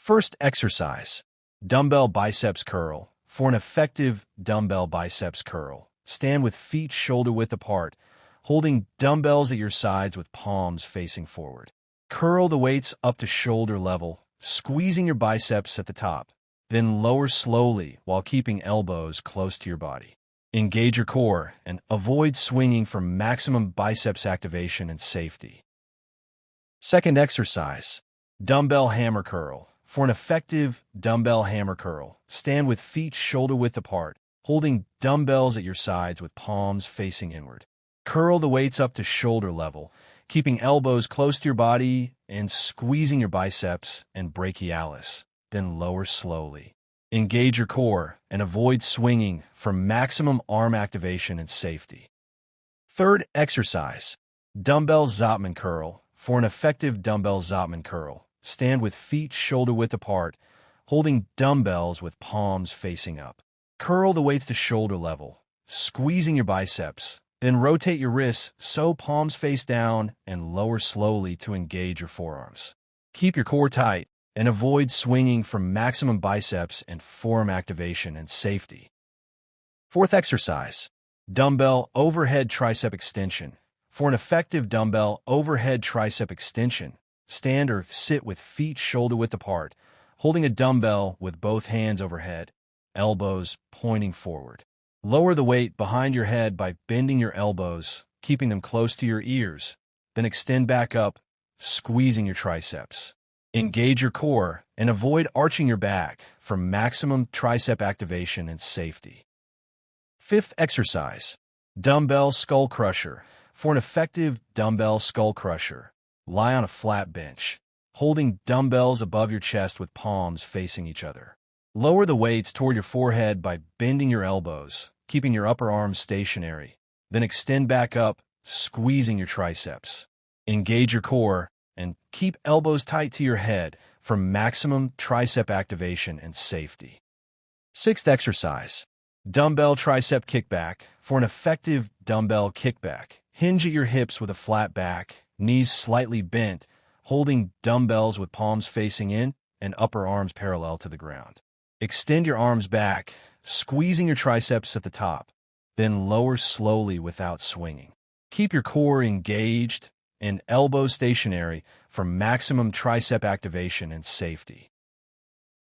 First exercise, dumbbell biceps curl. For an effective dumbbell biceps curl, stand with feet shoulder-width apart, holding dumbbells at your sides with palms facing forward. Curl the weights up to shoulder level, squeezing your biceps at the top. Then lower slowly while keeping elbows close to your body. Engage your core and avoid swinging for maximum biceps activation and safety. Second exercise, dumbbell hammer curl. For an effective dumbbell hammer curl, stand with feet shoulder-width apart, holding dumbbells at your sides with palms facing inward. Curl the weights up to shoulder level, keeping elbows close to your body and squeezing your biceps and brachialis. Then lower slowly. Engage your core and avoid swinging for maximum arm activation and safety. Third exercise, dumbbell Zottman curl. For an effective dumbbell Zottman curl, stand with feet shoulder-width apart, holding dumbbells with palms facing up. Curl the weights to shoulder level, squeezing your biceps. Then rotate your wrists so palms face down and lower slowly to engage your forearms. Keep your core tight and avoid swinging for maximum biceps and forearm activation and safety. Fourth exercise, dumbbell overhead tricep extension. For an effective dumbbell overhead tricep extension, stand or sit with feet shoulder-width apart, holding a dumbbell with both hands overhead, elbows pointing forward. Lower the weight behind your head by bending your elbows, keeping them close to your ears. Then extend back up, squeezing your triceps. Engage your core and avoid arching your back for maximum tricep activation and safety. Fifth exercise, dumbbell Skullcrusher. For an effective dumbbell Skullcrusher, lie on a flat bench, holding dumbbells above your chest with palms facing each other. Lower the weights toward your forehead by bending your elbows, keeping your upper arms stationary. Then extend back up, squeezing your triceps. Engage your core and keep elbows tight to your head for maximum tricep activation and safety. Sixth exercise, dumbbell tricep kickback. For an effective dumbbell kickback, hinge at your hips with a flat back, knees slightly bent, holding dumbbells with palms facing in and upper arms parallel to the ground. Extend your arms back, squeezing your triceps at the top, then lower slowly without swinging. Keep your core engaged and elbows stationary for maximum tricep activation and safety.